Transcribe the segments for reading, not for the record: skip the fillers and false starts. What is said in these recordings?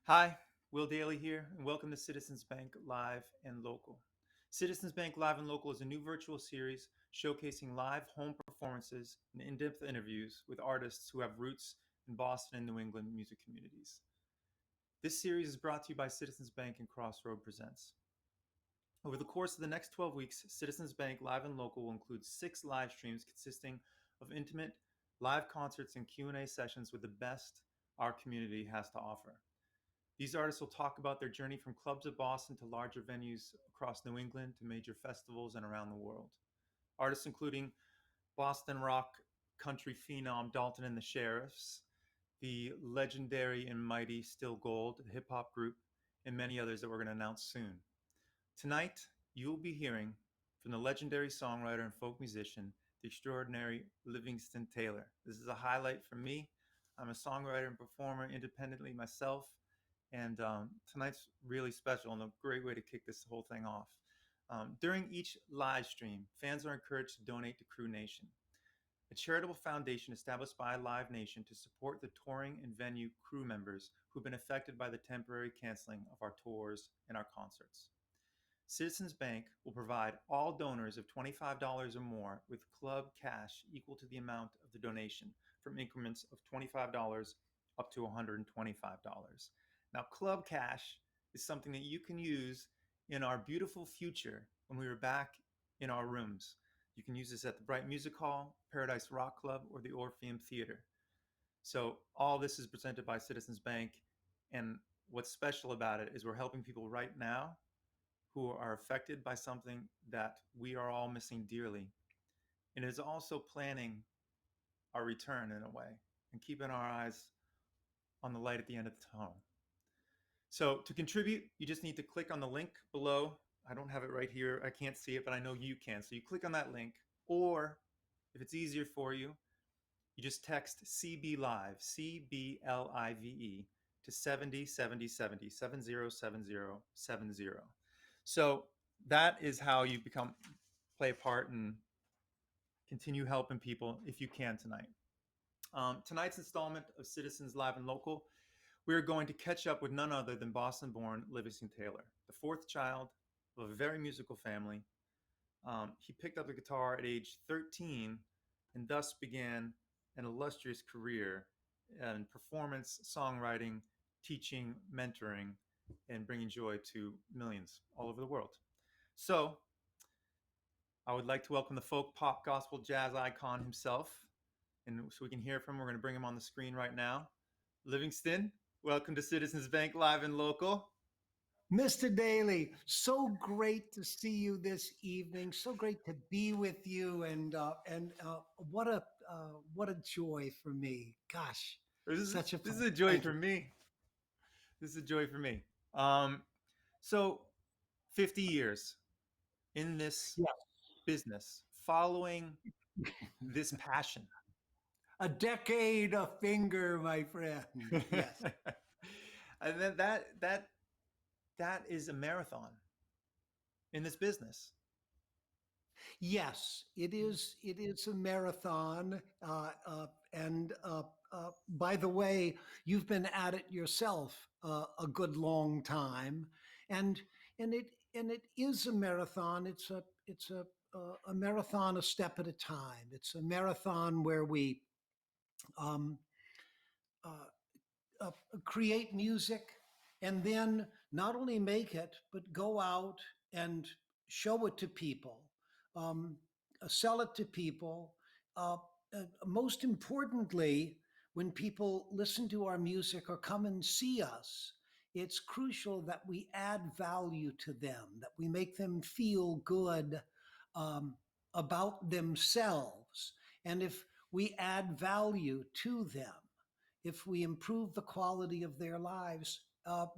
Hi, Will Dailey here, and welcome to Citizens Bank Live and Local. Citizens Bank Live and Local is a new virtual series showcasing live home performances and in depth interviews with artists who have roots in Boston and New England music communities. This series is brought to you by Citizens Bank and Crossroads Presents. Over the course of the next 12 weeks, Citizens Bank Live and Local will include 6 live streams consisting of intimate live concerts and Q&A sessions with the best our community has to offer. These artists will talk about their journey from clubs of Boston to larger venues across New England to major festivals and around the world. Artists including Boston rock country phenom Dalton and the Sheriffs, the legendary and mighty Still Gold, the hip hop group, and many others that we're going to announce soon. Tonight, you will be hearing from the legendary songwriter and folk musician, the extraordinary Livingston Taylor. This is a highlight for me. I'm a songwriter and performer independently myself, and tonight's really special and a great way to kick this whole thing off. During each live stream, fans are encouraged to donate to Crew Nation, a charitable foundation established by Live Nation to support the touring and venue crew members who've been affected by the temporary canceling of our tours and our concerts. Citizens Bank will provide all donors of $25 or more with club cash equal to the amount of the donation from increments of $25 up to $125. Now, club cash is something that you can use in our beautiful future when we are back in our rooms. You can use this at the Bright Music Hall, Paradise Rock Club, or the Orpheum Theater. So all this is presented by Citizens Bank, and what's special about it is we're helping people right now who are affected by something that we are all missing dearly. And it is also planning our return in a way and keeping our eyes on the light at the end of the tunnel. So to contribute, you just need to click on the link below. I don't have it right here. I can't see it, but I know you can. So you click on that link, or if it's easier for you, you just text CB Live, CBLIVE, to 707070, 707070. So that is how you play a part and continue helping people if you can tonight. Tonight's installment of Citizens Live and Local, we are going to catch up with none other than Boston-born Livingston Taylor, the fourth child of a very musical family. He picked up the guitar at age 13 and thus began an illustrious career in performance, songwriting, teaching, mentoring, and bringing joy to millions all over the world. So I would like to welcome the folk, pop, gospel, jazz icon himself. And so we can hear from him, we're going to bring him on the screen right now. Livingston, welcome to Citizens Bank Live and Local. Mr. Dailey, so great to see you this evening. So great to be with you, and what a joy for me. Gosh, such a This fun. is a joy Thank for you. me. This is a joy for me. So 50 years in this Yeah, business, following this passion. a decade, a finger, my friend. Yes. And then that is a marathon in this business. Yes, it is. It is a marathon, and by the way, you've been at it yourself a good long time, and and it is a marathon. It's a marathon a step at a time. It's a marathon where we um, uh, create music and then not only make it but go out and show it to people, um, sell it to people. Most importantly, when people listen to our music or come and see us, it's crucial that we add value to them, that we make them feel good um, about themselves. And if we add value to them, if we improve the quality of their lives,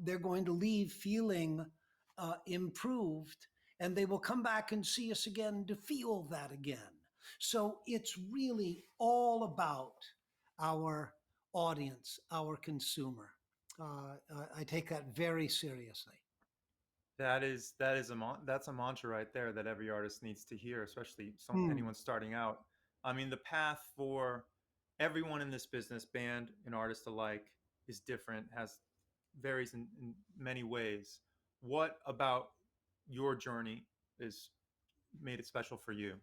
they're going to leave feeling improved, and they will come back and see us again to feel that again. So it's really all about our audience, our consumer. I take that very seriously. That's a mantra right there that every artist needs to hear, especially Hmm. anyone starting out. I mean, the path for everyone in this business, band and artist alike, is different, has varies in many ways. What about your journey is made it special for you,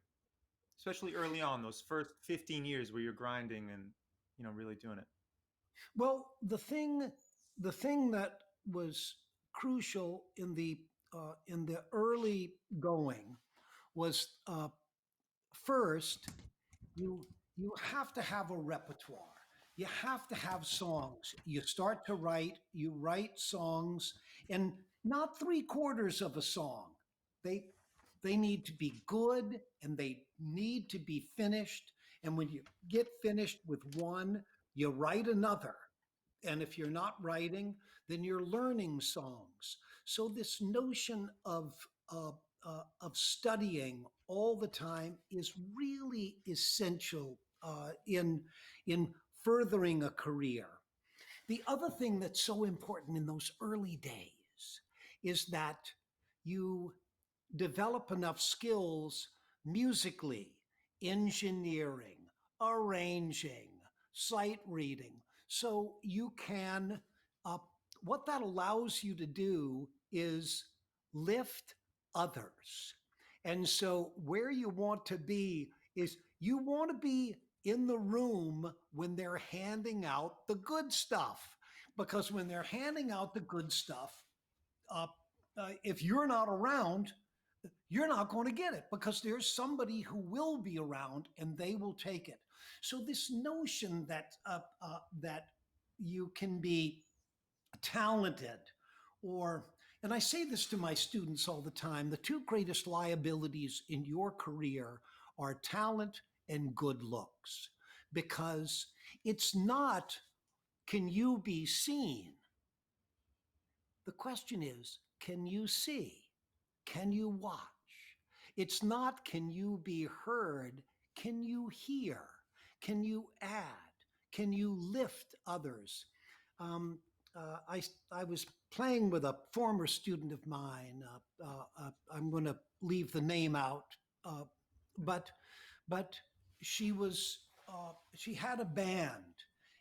especially early on, those first 15 years where you're grinding and really doing it? Well, the thing that was crucial in the early going was first you you have to have a repertoire. You have to have songs. You start to write, you write songs, and not three quarters of a song. They they need to be good and they need to be finished. And when you get finished with one, you write another. And if you're not writing, then you're learning songs. So this notion of studying all the time is really essential in furthering a career. The other thing that's so important in those early days is that you develop enough skills musically, engineering, arranging, sight reading. So you can, uh, what that allows you to do is lift others. And so where you want to be is you want to be in the room when they're handing out the good stuff. Because when they're handing out the good stuff, uh, if you're not around, you're not going to get it because there's somebody who will be around and they will take it. So this notion that you can be talented or and I say this to my students all the time, the two greatest liabilities in your career are talent and good looks, because it's not can you be seen, the question is, can you see? Can you watch? It's not can you be heard? Can you hear? Can you add? Can you lift others? Um, I was playing with a former student of mine. I'm going to leave the name out, uh, but but she had a band,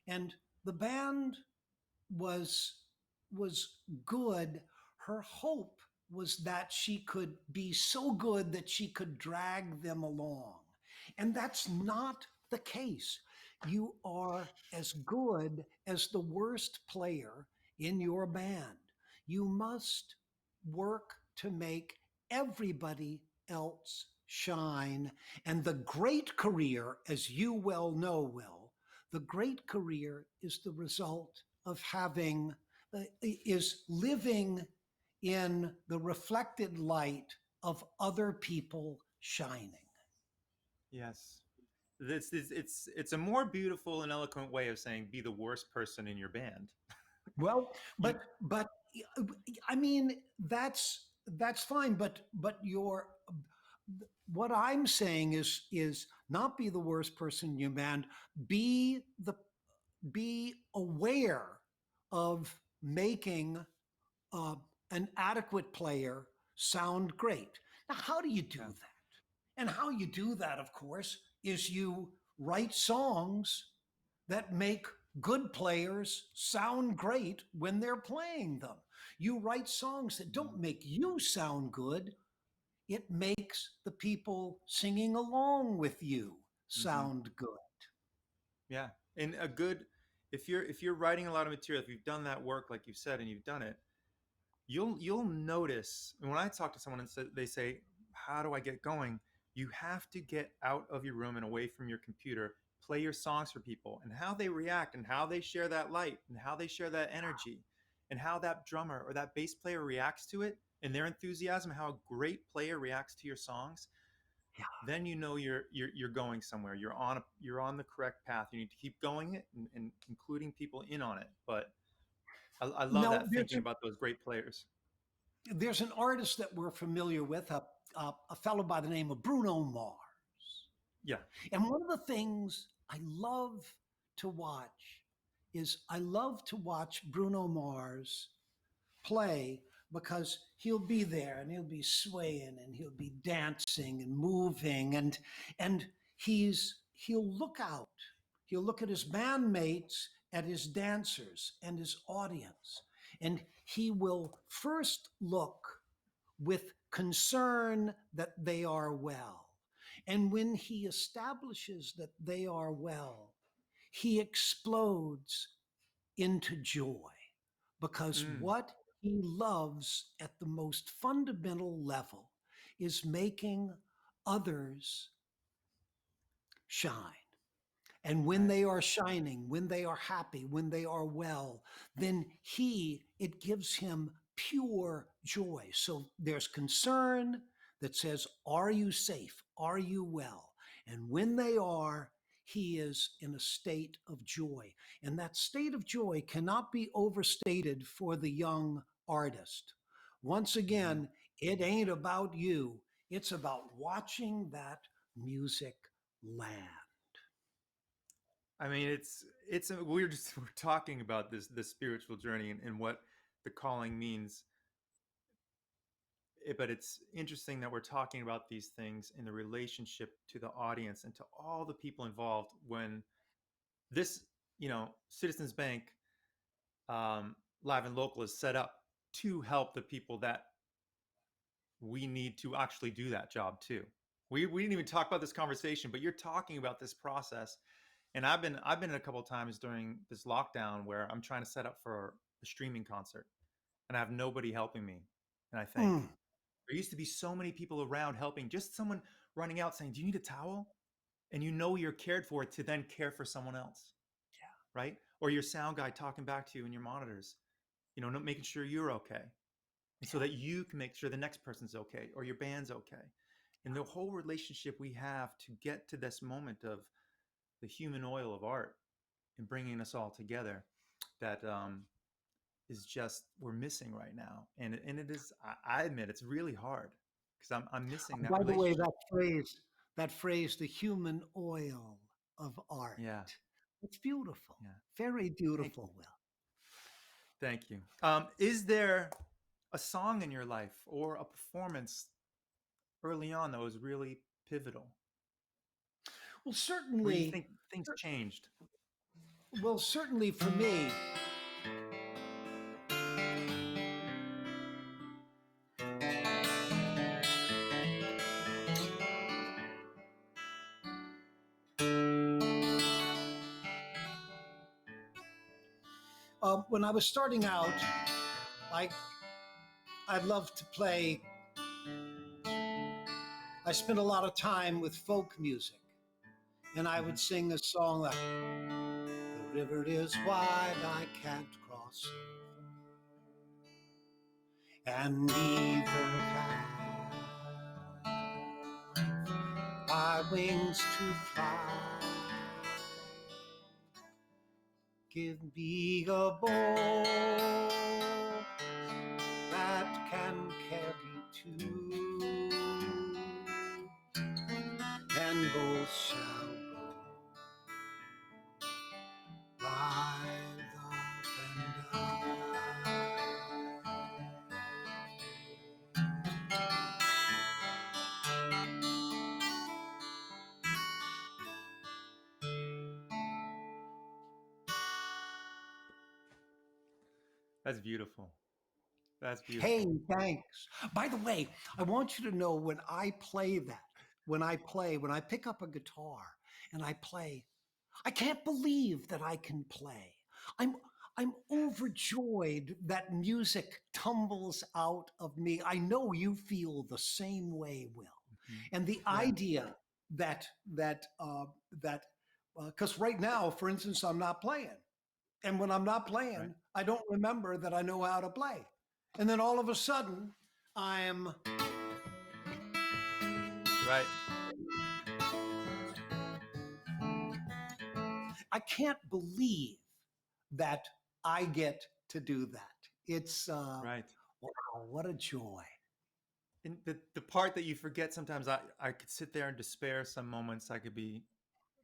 and the band was was good. Her hope was that she could be so good that she could drag them along. And that's not the case. You are as good as the worst player in your band. You must work to make everybody else shine. And the great career, as you well know, Will, the great career is the result of having is living in the reflected light of other people shining. Yes. It's a more beautiful and eloquent way of saying be the worst person in your band. Well, You but I mean that's fine. But your what I'm saying is not be the worst person in your band. Be the be aware of making uh, an adequate player sound great. Now, how do you do yeah. that? And how you do that, of course, is you write songs that make good players sound great when they're playing them. You write songs that don't Mhm. make you sound good, it makes the people singing along with you Mhm. sound good. Yeah. And a good if you're writing a lot of material, if you've done that work like you said and you've done it, you'll notice. And when I talk to someone and they say, "How do I get going?" You have to get out of your room and away from your computer, play your songs for people, and how they react, and how they share that light, and how they share that energy, and how that drummer or that bass player reacts to it, and their enthusiasm, how a great player reacts to your songs. Yeah. Then you're going somewhere. You're on the correct path. You need to keep going it and including people in on it. But I love No, that thinking about those great players. there's an artist that we're familiar with, a fellow by the name of Bruno Mars. Yeah. And one of the things I love to watch is I love to watch Bruno Mars play because he'll be there and he'll be swaying and he'll be dancing and moving and he'll look out. He'll look at his bandmates, at his dancers and his audience. And he will first look with concern that they are well. And when he establishes that they are well, he explodes into joy because Mm, what he loves at the most fundamental level is making others shine. And when right. they are shining, when they are happy, when they are well, then it gives him pure joy. So there's concern that says, are you safe? Are you well? And when they are, he is in a state of joy. And that state of joy cannot be overstated for the young artist. Once Hmm. again, it ain't about you, it's about watching that music land. I mean, we're just we're talking about this spiritual journey and what the calling means. But it's interesting that we're talking about these things in the relationship to the audience and to all the people involved. When this, Citizens Bank, live and local, is set up to help the people that we need to actually do that job too. We didn't even talk about this conversation, but you're talking about this process. And I've been a couple of times during this lockdown where I'm trying to set up for a streaming concert and I have nobody helping me. And I think Mm. there used to be so many people around helping, just someone running out saying, "Do you need a towel?" And you know you're cared for to then care for someone else, right? Or your sound guy talking back to you in your monitors, making sure you're okay. And so Yeah. that you can make sure the next person's okay or your band's okay. And the whole relationship we have to get to this moment of the human oil of art and bringing us all together, that is just we're missing right now. And it is, I admit, it's really hard because I'm missing that By the way, relationship. that phrase, the human oil of art. Yeah, It's beautiful. yeah. Very Thank you, beautiful, Will. thank you. Is there a song in your life or a performance early on that was really pivotal, Well, where you certainly, think things changed? certainly for me, when I was starting out, I I loved to play. I spent a lot of time with folk music, and I Hmm. would sing a song like, "The river is wide, I can't cross, and neither have I wings to fly. Give me a boat that can carry two, and both shall go right up and That's beautiful. That's Hey, beautiful. thanks. By the way, I want you to know when I play that, when I pick up a guitar and I play, I can't believe that I can play. I'm I'm overjoyed that music tumbles out of me. I know you feel the same way, Will. Hmm. And the Yeah. idea that that that because right now, for instance, I'm not playing. And when I'm not Right. playing, I don't remember that I know how to play. And then all of a sudden, I'm Right. I can't believe that I get to do that. It's Right. wow, what a joy. And the part that you forget sometimes, I could sit there in despair some moments.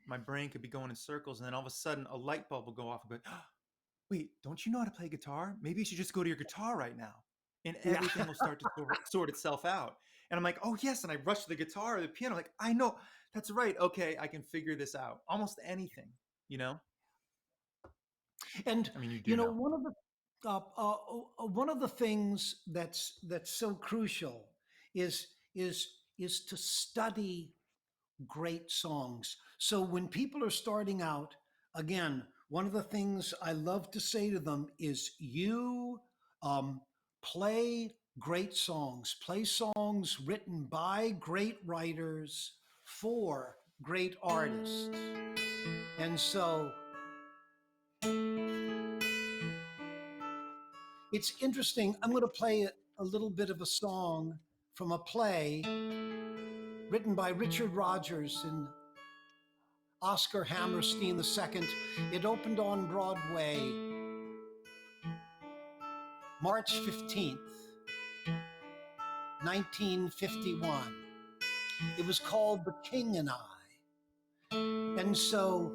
My brain could be going in circles, and then all of a sudden a light bulb will go off and go, "Oh, wait, don't you know how to play guitar? Maybe you should just go to your guitar right now." And Yeah. everything will start to sort itself out. And I'm like, "Oh, yes." And I rush to the guitar or the piano, like, I know, that's right. Okay, I can figure this out. Almost anything, you know? And I mean, you you do know, know. one of the One of the things that's so crucial is is is to study great songs. So when people are starting out, again, one of the things I love to say to them is you um, play great songs, play songs written by great writers for great artists. And so it's interesting. I'm going to play a little bit of a song from a play written by Richard Rodgers and Oscar Hammerstein II. It opened on Broadway March 15th, 1951. It was called The King and I. And so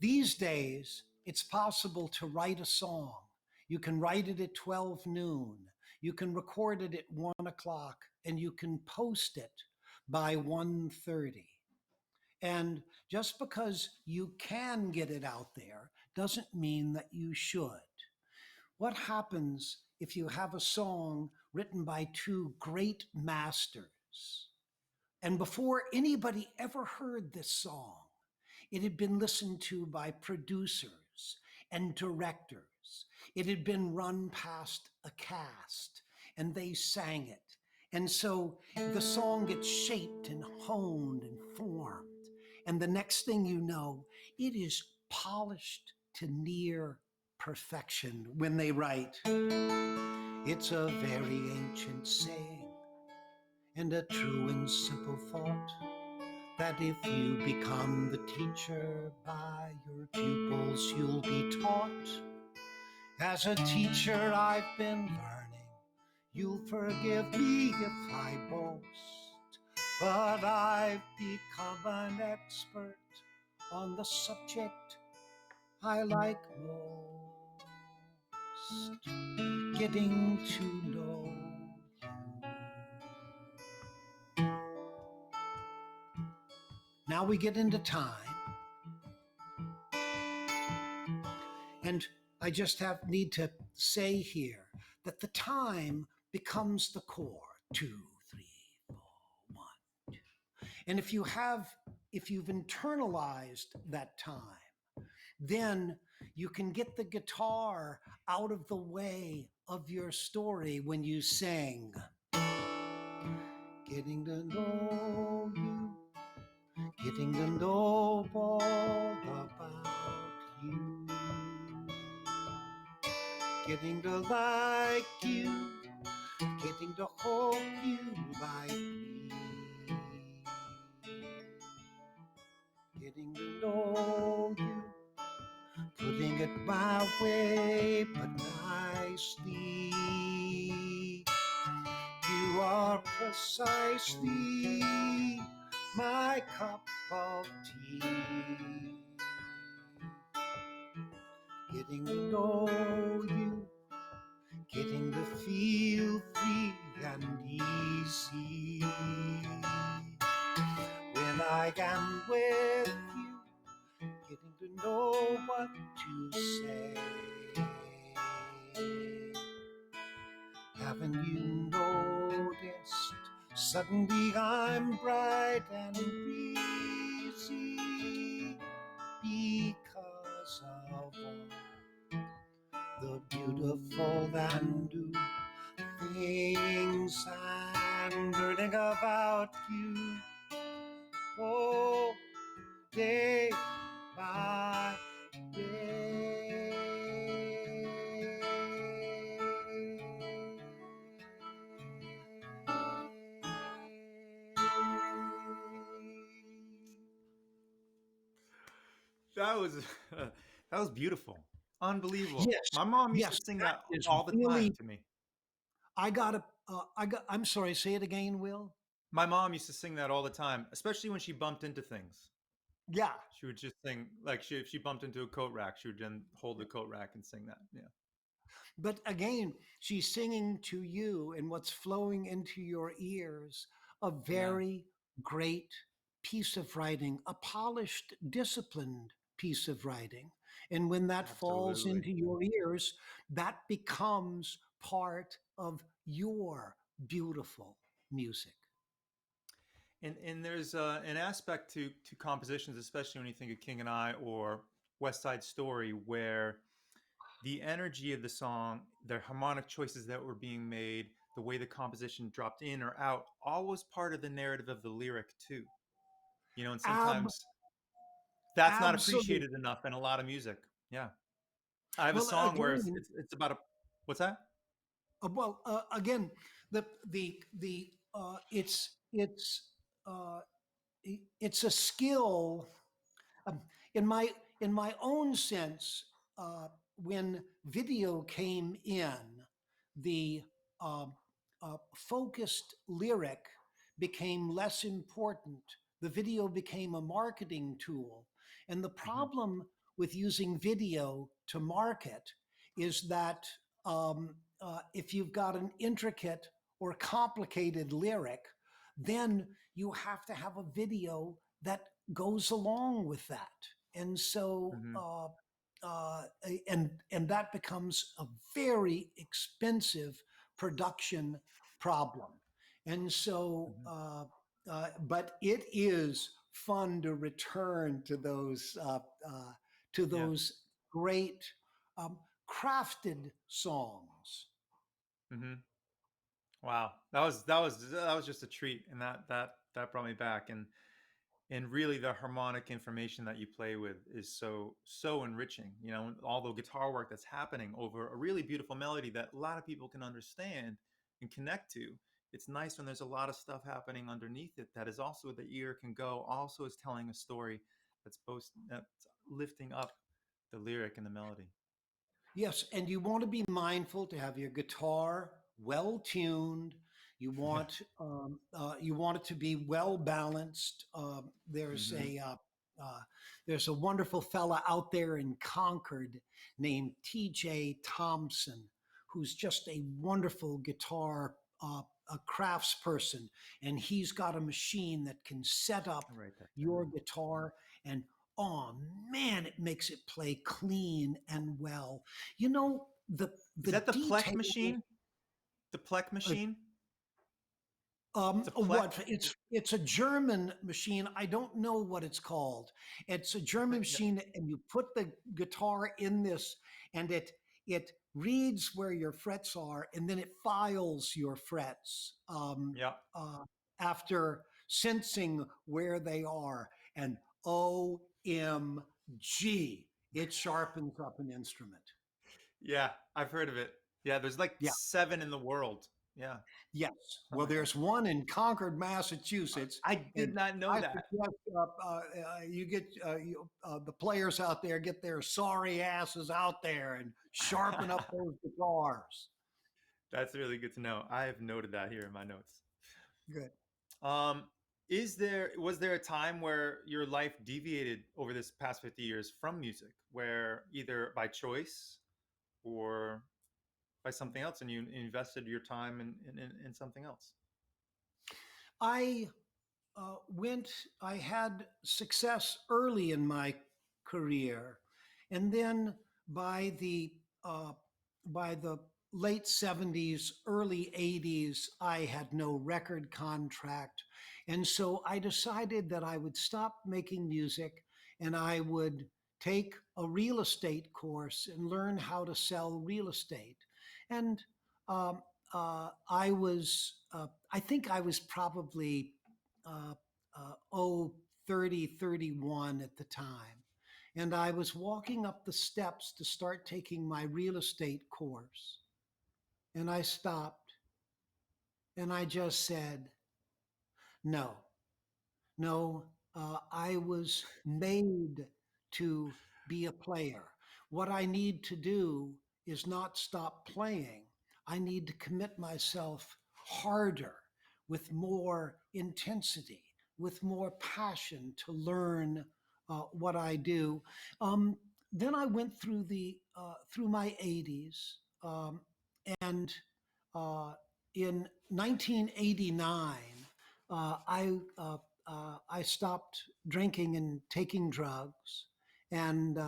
these days, it's possible to write a song. You can write it at 12 noon. You can record it at 1 o'clock, and you can post it by 1:30. And just because you can get it out there doesn't mean that you should. What happens if you have a song written by two great masters? And before anybody ever heard this song, it had been listened to by producers and directors. It had been run past a cast, and they sang it. And so the song gets shaped and honed and formed. And the next thing you know, it is polished to near perfection when they write, it's a very ancient saying and a true and simple thought that if you become the teacher by your pupils, you'll be taught. As a teacher, I've been learning. You'll forgive me if I boast, but I've become an expert on the subject I like most, getting to know you. Now we get into time, and I just need to say here that the time becomes the core. 2, 3, 4, 1, 2. And if you've internalized that time, then you can get the guitar out of the way of your story when you sing. Getting to know you, getting to know all about you, getting to like you, getting to hope you like me, getting to know you, putting it my way, but nicely. You are precisely my cup of tea. Getting to know you, getting to feel free and easy. When I am with you, getting to know what to say. Haven't you noticed? Suddenly I'm bright and breezy because of all the beautiful and new things I'm learning about you. Oh, day by day. That was that was beautiful, unbelievable. Yes, My mom used to yes, sing that that is all the time really. to me. I got to. I'm sorry. Say it again, Will. My mom used to sing that all the time, especially when she bumped into things. Yeah, She would just sing like if she bumped into a coat rack, she would then hold the coat rack and sing that. Yeah, but again, she's singing to you, and what's flowing into your ears, a yeah, very great piece of writing, a polished, disciplined piece of writing. And when that falls Absolutely. into your ears, that becomes part of your beautiful music. And there's an aspect to compositions, especially when you think of King and I or West Side Story, where the energy of the song, the harmonic choices that were being made, the way the composition dropped in or out, all was part of the narrative of the lyric too. And Ab- sometimes that's not Absolutely. appreciated enough in a lot of music. Yeah, I have a Well, song where again, it's about a what's that? again, the uh, it's a skill. Um, in my own sense, uh, when video came in, the um focused lyric became less important. The video became a marketing tool, and the Hmm. problem with using video to market is that if you've got an intricate or complicated lyric, then you have to have a video that goes along with that. And so, Hmm. and that becomes a very expensive production problem. And so, Hmm. but it is fun to return to Yeah. those great um, crafted songs. Hmm. Wow, that was just a treat, and that brought me back. And really, the harmonic information that you play with is so enriching. All the guitar work that's happening over a really beautiful melody that a lot of people can understand and connect to. It's nice when there's a lot of stuff happening underneath it that is also the ear can go, also is telling a story that's lifting up the lyric and the melody. Yes, and you want to be mindful to have your guitar well tuned. Yeah. You want it to be well balanced. Hmm. Uh, there's a wonderful fella out there in Concord named T.J. Thompson, who's just a wonderful guitar a craftsperson, and he's got a machine that can set up I'll write that your down. guitar and oh man, it makes it play clean and well. You know, Is the that the Plek detail. machine? The Plek Uh, machine? It's a Plek. what it's a German machine. I don't know what it's called. It's a German Yeah. machine, and you put the guitar in this, and it reads where your frets are, and then it files your frets Yeah. after sensing where they are. And OMG, it sharpens up an instrument. Yeah, I've heard of it. Yeah, there's like Yeah. 7 in the world. Yeah, Yes. something Well, like that. there's one in Concord, Massachusetts, I did and not know I that. suggest you get the players out there get their sorry asses out there and sharpen up those guitars. That's really good to know. I have noted that here in my notes. Good. Um, was there a time where your life deviated over this past 50 years from music, where either by choice or by something else, and you invested your time in something else? I went. I had success early in my career, and then by the uh, by the late '70s, early '80s, I had no record contract, and so I decided that I would stop making music, and I would take a real estate course and learn how to sell real estate, and um, I think I was probably uh, 30, 31 at the time. And I was walking up the steps to start taking my real estate course. And I stopped and I just said, no, no, I was made to be a player. What I need to do is not stop playing. I need to commit myself harder, with more intensity, with more passion to learn what I do. Um, then I went through my 80s, and uh, in 1989, uh, I I stopped drinking and taking drugs, and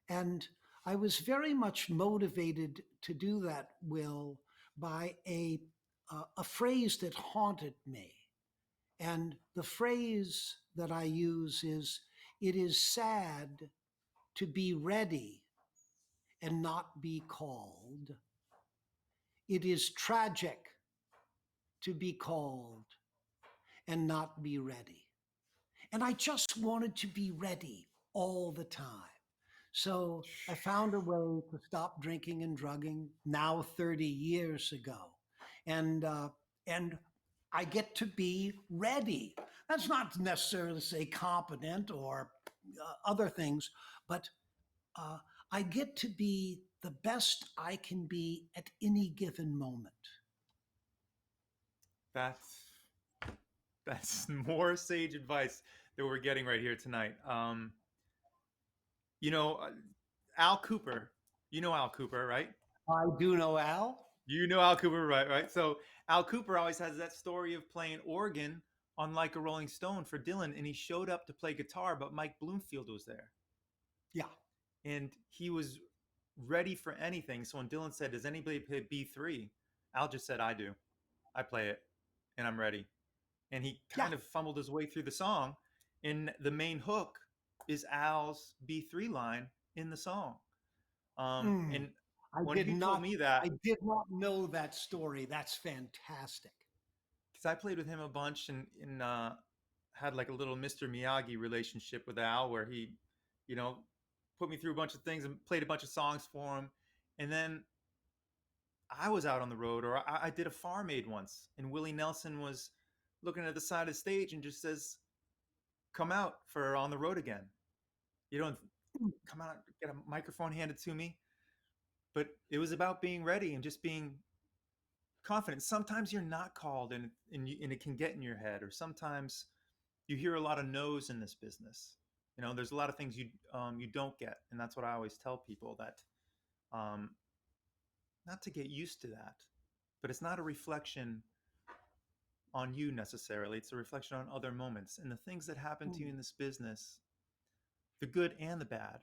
And I was very much motivated to do that, Will, by a phrase that haunted me. And the phrase that I use is, "It is sad to be ready and not be called. It is tragic to be called and not be ready." And I just wanted to be ready all the time. So I found a way to stop drinking and drugging now 30 years ago. And, uh, and I get to be ready. That's not necessarily to say competent or other things, but uh, I get to be the best I can be at any given moment. That's that's more sage advice that we're getting right here tonight. You know, Al Cooper. You know Al Cooper, right? I do know Al. You know Al Cooper, right? Right. So Al Cooper always has that story of playing organ on Like a Rolling Stone for Dylan, and he showed up to play guitar, but Mike Bloomfield was there, Yeah. and he was ready for anything. So when Dylan said, "Does anybody play B3?" Al just said, "I do. I play it, and I'm ready." And he Yeah. kind of fumbled his way through the song, and the main hook is Al's B3 line in the song. Mm. And when he told me I that, did not know that story. That's fantastic. because I played with him a bunch and had like a little Mr. Miyagi relationship with Al, where he, you know, put me through a bunch of things and played a bunch of songs for him. And then I was out on the road, or I did a Farm Aid once, and Willie Nelson was looking at the side of the stage and just says, "Come out for On the Road Again." You don't come out, get a microphone handed to me. But it was about being ready and just being confident. Sometimes you're not called, and it can get in your head, or sometimes you hear a lot of no's in this business. You know, there's a lot of things you don't get, and that's what I always tell people, that um, not to get used to that, but it's not a reflection on you necessarily. It's a reflection on other moments, and the things that happen to you Mm, in this business, the good and the bad,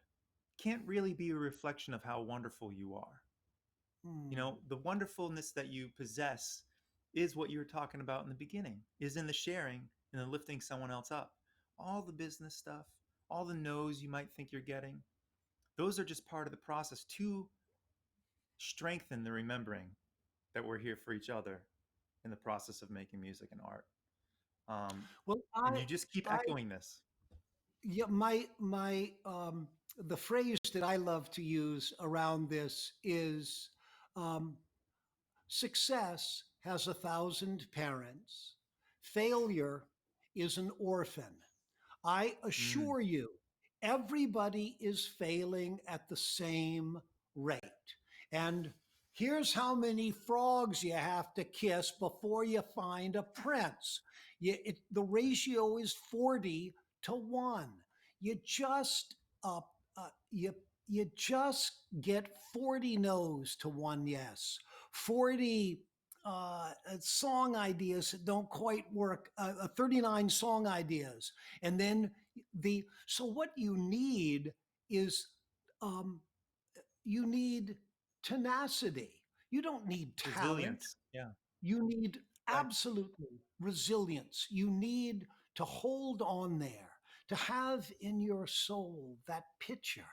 can't really be a reflection of how wonderful you are. You mm, know, the wonderfulness that you possess is what you were talking about in the beginning, is in the sharing and the lifting someone else up. All the business stuff, all the no's you might think you're getting, those are just part of the process to strengthen the remembering that we're here for each other in the process of making music and art. Um, Well, and you just keep I, echoing this. yeah, the phrase that I love to use around this is, um, success has 1,000 parents. Failure is an orphan. I Mm, assure you, everybody is failing at the same rate. And here's how many frogs you have to kiss before you find a prince. The ratio is 40 to 1. You just uh, uh, you you just get 40 no's to 1 yes. 40 song ideas that don't quite work, 39 song ideas. And then so what you need is, um, you need tenacity. You don't need talent. resilience. Yeah. You need Right. absolutely resilience. You need to hold on there, to have in your soul that picture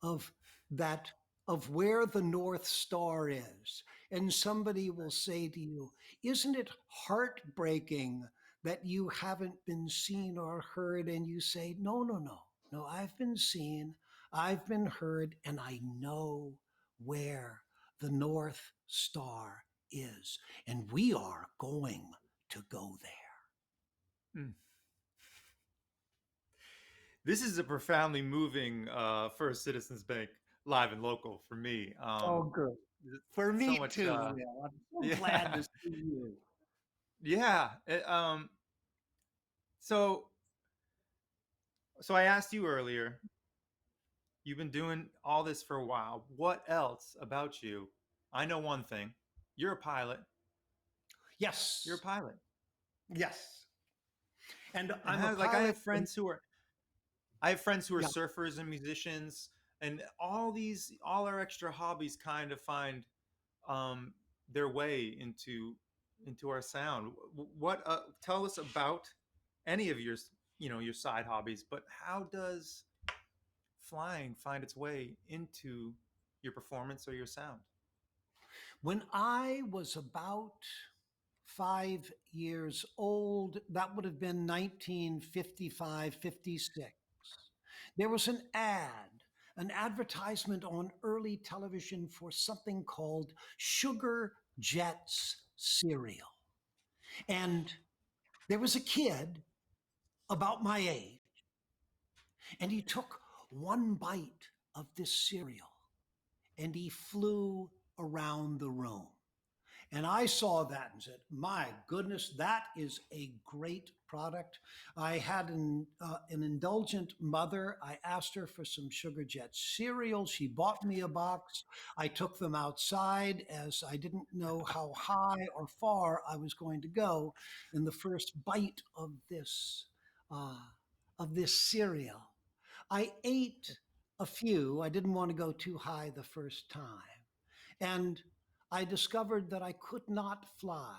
of that of where the North Star is. And somebody will say to you, "Isn't it heartbreaking that you haven't been seen or heard?" And you say, "No, no, no. No, I've been seen, I've been heard, and I know where the North Star is. And we are going to go there." Mm. This is a profoundly moving First Citizens Bank live and local for me. Oh, good. For So me much, too, Will. I'm so glad yeah, to see you. yeah. So, so I asked you earlier. You've been doing all this for a while. What else about you? I know one thing. You're a pilot. You're a Yes. pilot. Yes. And And I'm a how? Like, pilot. And I have friends who are yeah. surfers and musicians. And all our extra hobbies kind of find um, their way into our sound. What tell us about any of your your side hobbies, but how does flying find its way into your performance or your sound? When I was about 5 years old, that would have been 1955, 56. There was an advertisement on early television for something called Sugar Jets cereal. And there was a kid about my age, and he took one bite of this cereal and he flew around the room. And I saw that and said, "My goodness, that is a great product." I had an indulgent mother. I asked her for some Sugar Jet cereal. She bought me a box. I took them outside as I didn't know how high or far I was going to go in the first bite uh, of this cereal. I ate a few. I didn't want to go too high the first time. And I discovered that I could not fly.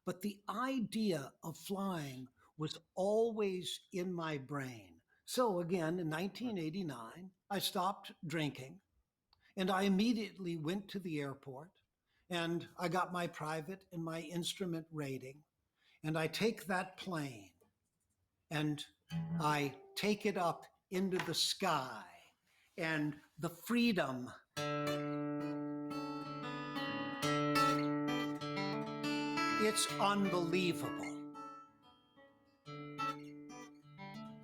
But the idea of flying was always in my brain. So again, in 1989, I stopped drinking and I immediately went to the airport and I got my private and my instrument rating. And I take that plane and I take it up into the sky, and the freedom, it's unbelievable.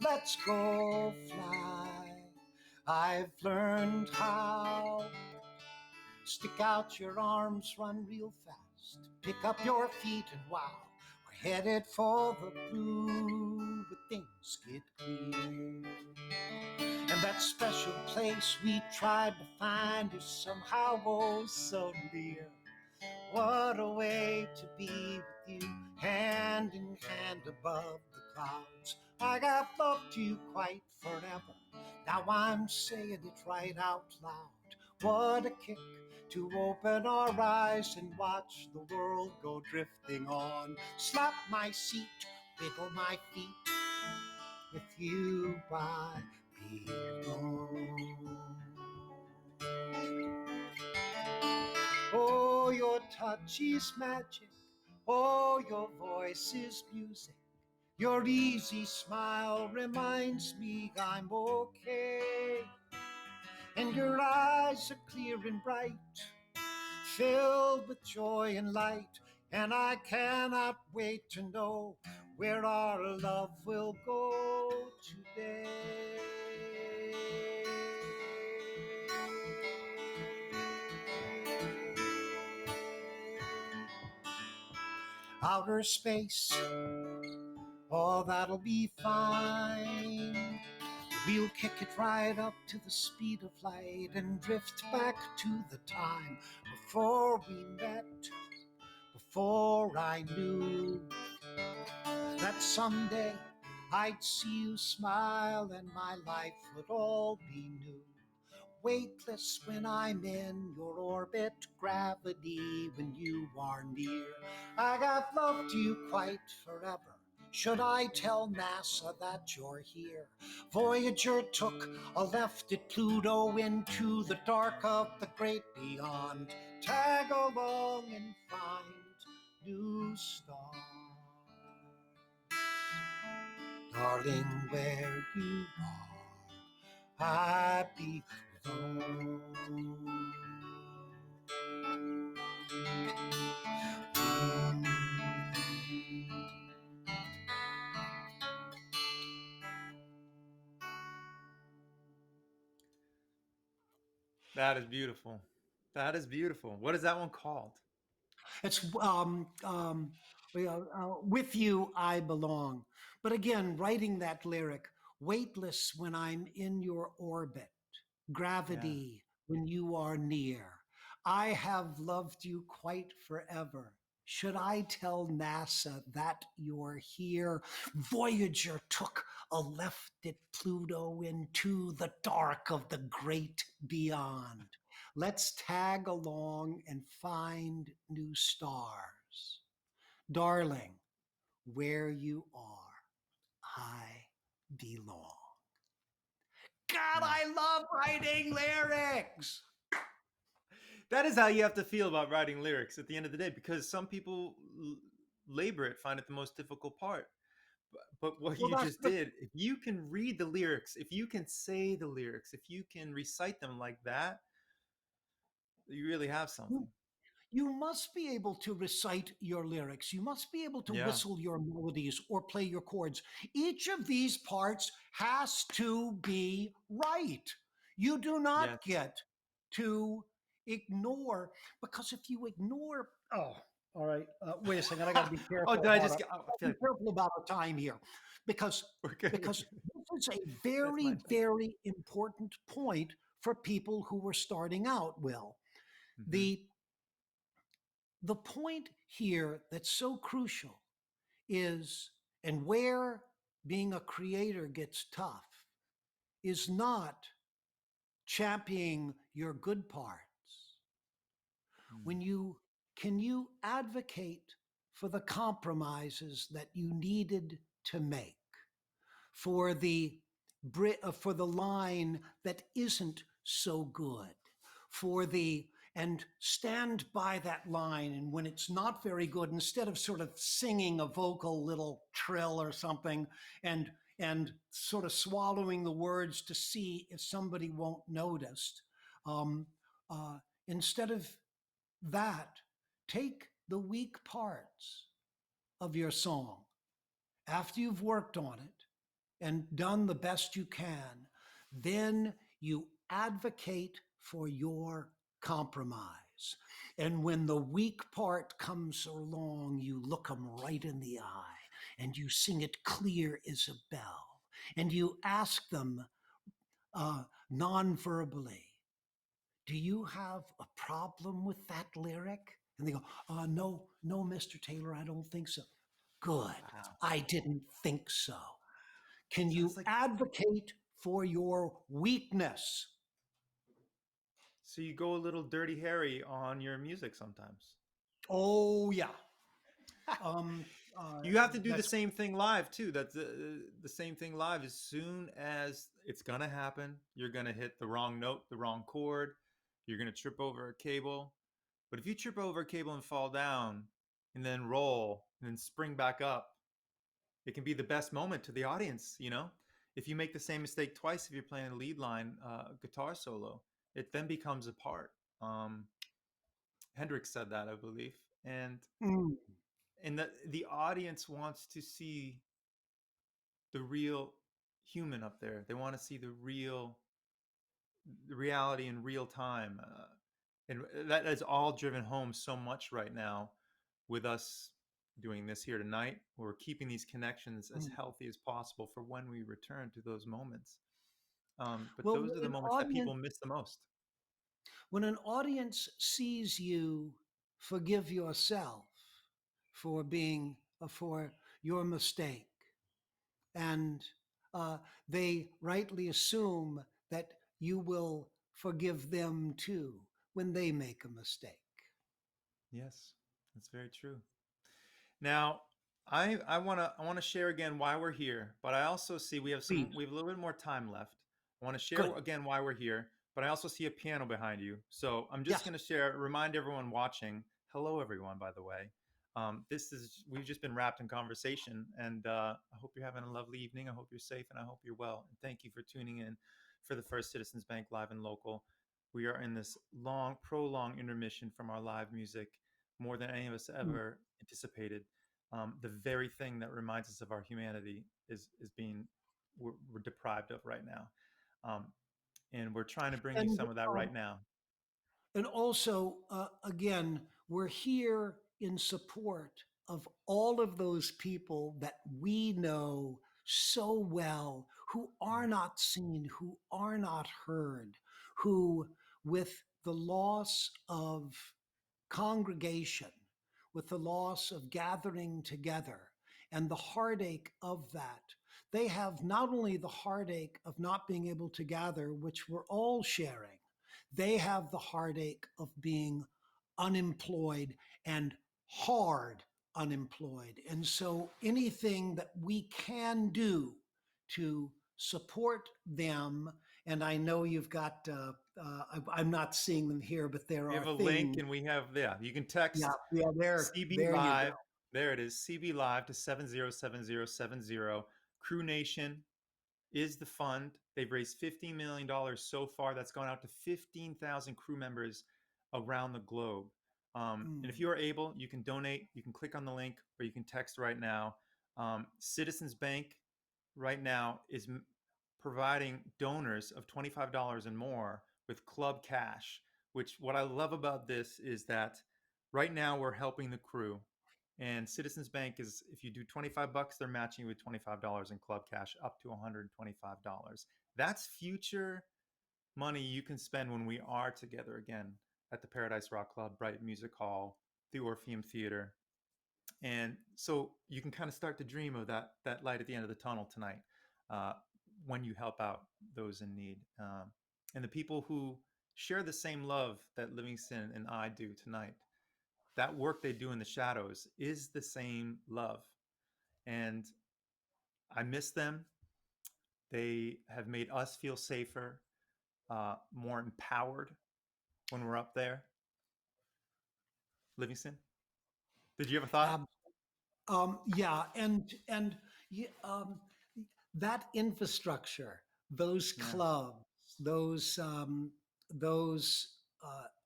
Let's go fly. I've learned how. Stick out your arms, run real fast. Pick up your feet and wow. We're headed for the blue, but things get clear. And that special place we tried to find is somehow oh so near. What a way to be with you, hand in hand above the clouds. I got loved you quite forever. Now I'm saying it right out loud. What a kick to open our eyes and watch the world go drifting on. Slap my seat, wiggle my feet, with you I belong. Oh, your touch is magic. Oh, your voice is music. Your easy smile reminds me I'm okay. And your eyes are clear and bright, filled with joy and light. And I cannot wait to know where our love will go today. Outer space, oh, that'll be fine. We'll kick it right up to the speed of light and drift back to the time before we met, before I knew that someday I'd see you smile and my life would all be new. Weightless when I'm in your orbit, gravity when you are near. I got loved you quite forever. Should I tell NASA that you're here? Voyager took a left at Pluto into the dark of the great beyond. Tag along and find new stars. Darling, where you are, I belong. That is beautiful. That is beautiful. What is that one called? It's with you I belong. But again, writing that lyric, weightless when I'm in your orbit, Yeah. gravity when you are near. I have loved you quite forever. Should I tell NASA that you're here? Voyager took a left at Pluto into the dark of the great beyond. Let's tag along and find new stars. Darling, where you are, I belong. God, Yeah. I love writing lyrics. That is how you have to feel about writing lyrics at the end of the day, because some people labor it, find it the most difficult part. But what Well, you that's just the did, if you can read the lyrics, if you can say the lyrics, if you can recite them like that, you really have something. you must be able to recite your lyrics. You must be able to Yeah. whistle your melodies or play your chords. Each of these parts has to be right. You do not Yes. get to ignore, because if you ignore, oh, all right, wait a second, I got to be Oh, careful did I about just it. get? Oh, I Be feel like careful about the time here, because we're good. We're because good. this is a That's my very, time. very important point for people who are starting out. Will, Hmm. the the point here that's so crucial is, and where being a creator gets tough, is not championing your good parts. Mm. When you can you advocate for the compromises that you needed to make, for the for the line that isn't so good, for the and stand by that line, and when it's not very good, instead of sort of singing a vocal little trill or something, and sort of swallowing the words to see if somebody won't notice, um, uh, instead of that, take the weak parts of your song after you've worked on it and done the best you can, then you advocate for your compromise. And when the weak part comes along, you look them right in the eye and you sing it clear as a bell. And you ask them uh, non verbally, do you have a problem with that lyric? And they go, no, no, Mr. Taylor, I don't think so. Good. Wow. I didn't think so. Can you Sounds like advocate for your weakness? so you go a little dirty Harry on your music sometimes. Oh, yeah. Um, uh, You have to do the that's same thing live too. That's the same thing live. As soon as it's gonna happen, you're gonna hit the wrong note, the wrong chord. You're gonna trip over a cable. But if you trip over a cable and fall down, and then roll, and then spring back up, it can be the best moment to the audience. If you make the same mistake twice, if you're playing a lead line guitar solo, it then becomes a part. Um, Hendrix said that, I believe, and mm, the audience wants to see the real human up there. They want to see the reality in real time, and that is all driven home so much right now with us doing this here tonight. We're keeping these connections as mm. healthy as possible for when we return to those moments. But Well, those are the moments that people miss the most. when an audience sees you forgive yourself for being for your mistake, and uh, they rightly assume that you will forgive them too when they make a mistake. Yes, that's very true. Now, I want to share again why we're here, but I also see Please, we have a little bit more time left. I want to share good. again why we're here, but I also see a piano behind you. So I'm just Yes. going to remind everyone watching. Hello, everyone. By the way, we've just been wrapped in conversation, and I hope you're having a lovely evening. I hope you're safe, and I hope you're well. And thank you for tuning in for the first Citizens Bank Live and Local. We are in this prolonged intermission from our live music, more than any of us Mm. ever anticipated. The very thing that reminds us of our humanity is being we're deprived of right now, um, and we're trying to bring you And some of that right now. also, again, we're here in support of all of those people that we know so well, who are Mm. not seen, who are not heard, who, with the loss of congregation, with the loss of gathering together and the heartache of that. They have not only the heartache of not being able to gather, which we're all sharing, they have the heartache of being unemployed and hard unemployed. And so anything that we can do to support them, and I know you've got, I'm not seeing them here, but there We have are a link things. and we have, yeah, you can Yeah, text yeah, CB there you go. Live. There it is, CB Live to 707070. Crew Nation is the fund. They've raised $15 million so far. That's gone out to 15,000 crew members around the globe. And if Mm. you are able, you can donate. You can click on the link or you can text right now. Citizens Bank right now is providing donors of $25 and more with club cash, which what I love about this is that right now we're helping the crew. And Citizens Bank is, if you do 25 bucks, they're matching you with $25 in club cash up to $125. That's future money you can spend when we are together again at the Paradise Rock Club, Bright Music Hall, the Orpheum Theater. And so you can kind of start to dream of that light at the end of the tunnel tonight, uh, when you help out those in need, and the people who share the same love that Livingston and I do tonight. That work they do in the shadows is the same love, and I miss them. They have made us feel safer, more empowered when we're up there. Livingston, did you have a thought? Yeah, and that infrastructure, those Yeah. clubs, those those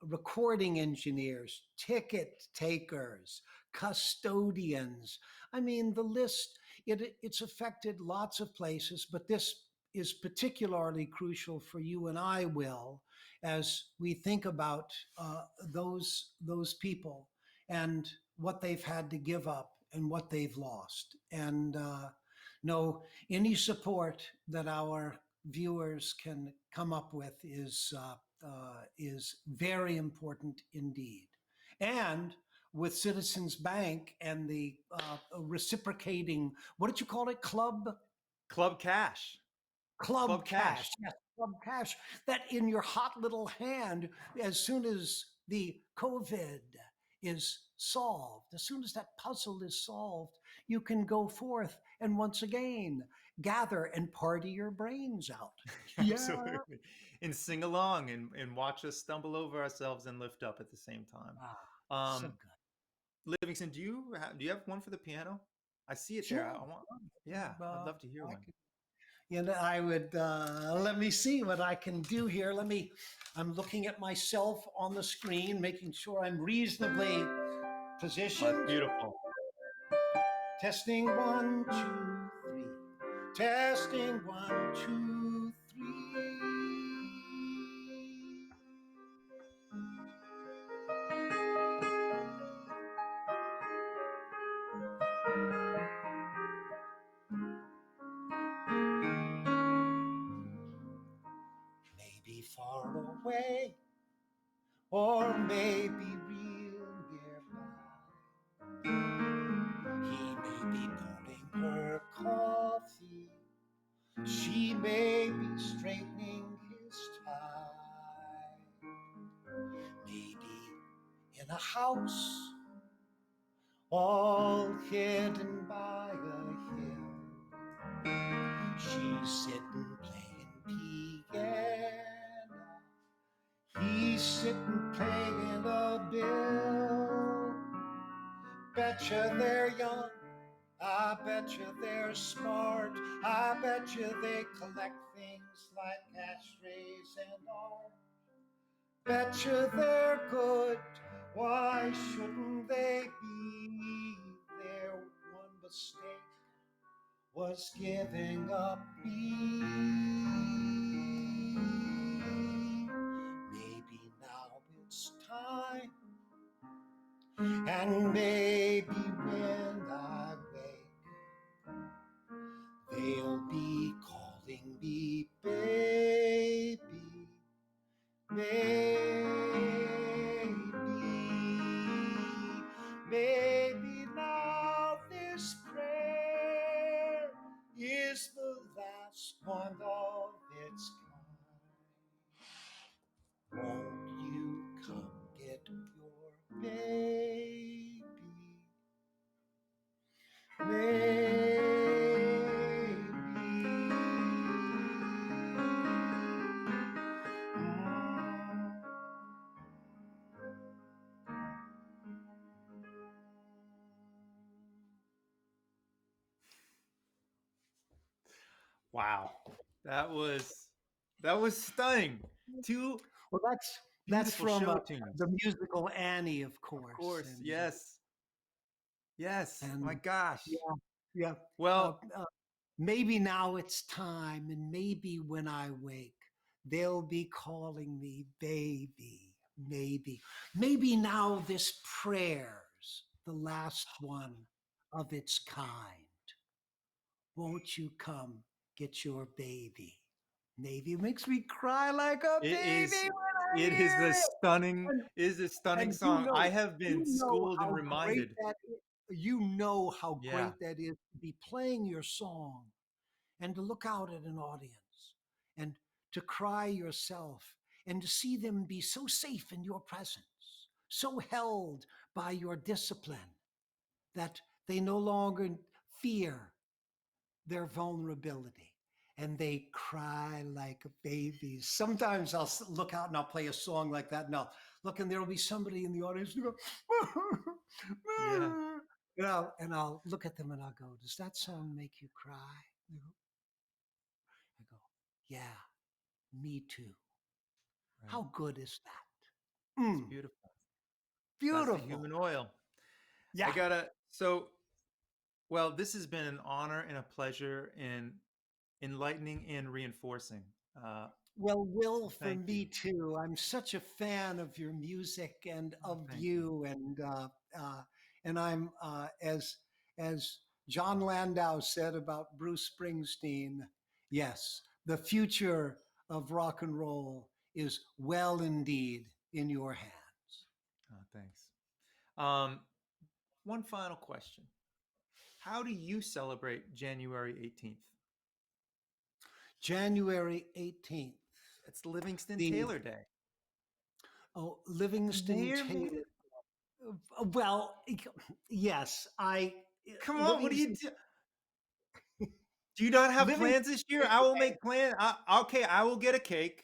recording engineers, ticket takers, custodians. I mean, the list. It's affected lots of places, but this is particularly crucial for you and I, Will, as we think about those people and what they've had to give up and what they've lost. And no, any support that our viewers can come up with is very important indeed. And with Citizens Bank and the reciprocating, what did you call it? Club cash. Club Club cash. cash. Yes, club cash. That in your hot little hand, as soon as the COVID is solved, as soon as that puzzle is solved, you can go forth and once again gather and party your brains out. Yeah. Absolutely. And sing along and watch us stumble over ourselves and lift up at the same time. Ah, so Um, good. Livingston, do you have one for the piano? I see it there. Sure. I want. Yeah, I'd love to hear I one. could, I would, let me see what I can do here. I'm looking at myself on the screen, making sure I'm reasonably Oh, that's positioned. beautiful. Testing one, two, three. Testing one, two, three. Maybe far away, or maybe real nearby. He may be pouring her coffee. She may be straightening his tie. Maybe in a house all hidden by a hill. She's sitting playing piano. He's sitting playing a bill. Betcha they're young. I betcha they're smart. I betcha they collect things like ashtrays and art. Betcha they're good. Why shouldn't they be? Their one mistake was giving up me. Maybe now it's time, and maybe when I wake, they'll be calling me baby, maybe, maybe. Maybe, maybe. Wow, that was that was stunning. Two Well, that's beautiful from show tunes. the musical Annie, of Of course, course, yes, yes. My and gosh. yeah, yeah. Uh, Well, uh, Maybe now it's time, and maybe when I wake, they'll be calling me baby. Maybe now this prayer's the last one of its kind. Won't you come get your baby? Maybe it makes me cry like a it baby is when I it is hear a it. stunning And, it is a stunning and song. I have been you know schooled and how great reminded. that is. You know how Yeah, great that is to be playing your song and to look out at an audience and to cry yourself and to see them be so safe in your presence, so held by your discipline that they no longer fear their vulnerability and they cry like babies. Sometimes I'll look out and I'll play a song like that and I'll look and there'll be somebody in the audience who go, yeah. and I'll look at them and I'll go, does that song make you cry? They go, I go, yeah, me too. Right. How good is that? It's Mm, beautiful. That's the beautiful. human oil. I Yeah. gotta so well, this has been an honor and a pleasure in enlightening and reinforcing. Uh, Well, Will, so for thank you. me too. I'm such a fan of your music and Oh, of thank you. you, and I'm as John Landau said about Bruce Springsteen. Yes, the future of rock and roll is well indeed in your hands. Oh, thanks. Um, one final question. How do you celebrate January 18th? January 18th, It's Livingston the Taylor Day. The Livingston mayor made Taylor. it. Well, yes, I Come on, what do you Livingston do? Do you not have Livingston plans this year? Taylor I will Day. make plans. Okay, I will get a cake.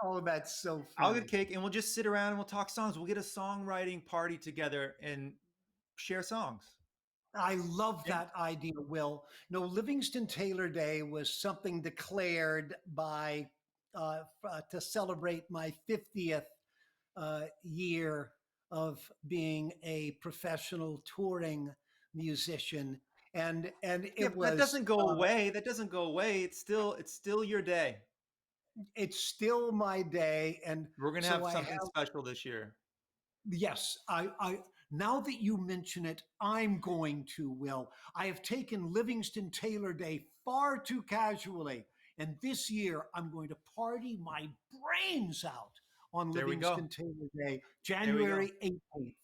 Oh, that's so I'll get a funny. cake and we'll just sit around and we'll talk songs. We'll get a songwriting party together and share songs. I love And that idea, Will. No, Livingston Taylor Day was something declared by to celebrate my 50th year of being a professional touring musician, and yeah, it but that was doesn't go away. That doesn't go away. It's still your day. it's still my day, and We're gonna so have I something have. special this year. Yes, I now that you mention it, I'm going to, Will. I have taken Livingston Taylor Day far too casually, and this year I'm going to party my brains out on There we go. Livingston Taylor Day, There we go. January 18th.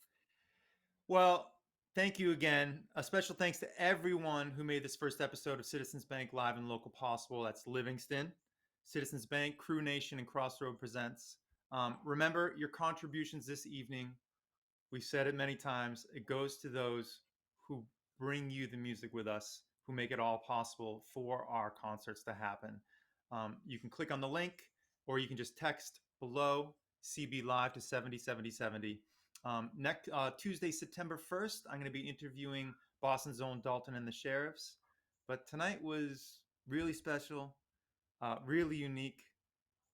Well, thank you again. A special thanks to everyone who made this first episode of Citizens Bank Live and Local possible. That's Livingston, Citizens Bank, Crew Nation, and Crossroad Presents. Remember, your contributions this evening, we've said it many times, it goes to those who bring you the music with us, who make it all possible for our concerts to happen. You can click on the link or you can just text below CB Live to 707070. Next Tuesday, September 1st, I'm going to be interviewing Boston's own Dalton and the Sheriffs. But tonight was really special, really unique,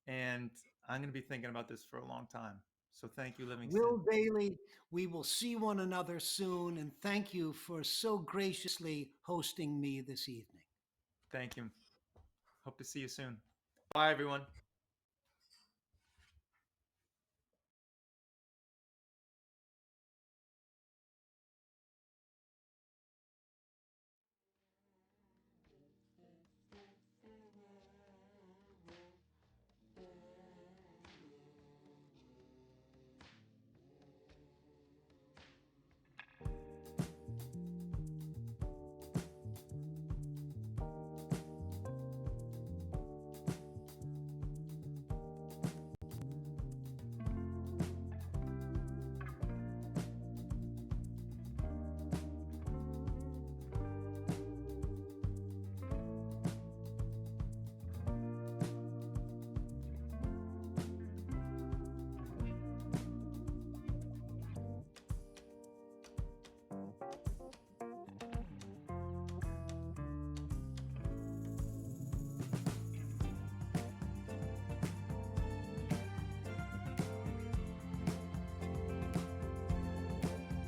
and I'm going to be thinking about this for a long time. So thank you, Livingston. Will Dailey, we will see one another soon, and thank you for so graciously hosting me this evening. Thank you. Hope to see you soon. Bye, everyone.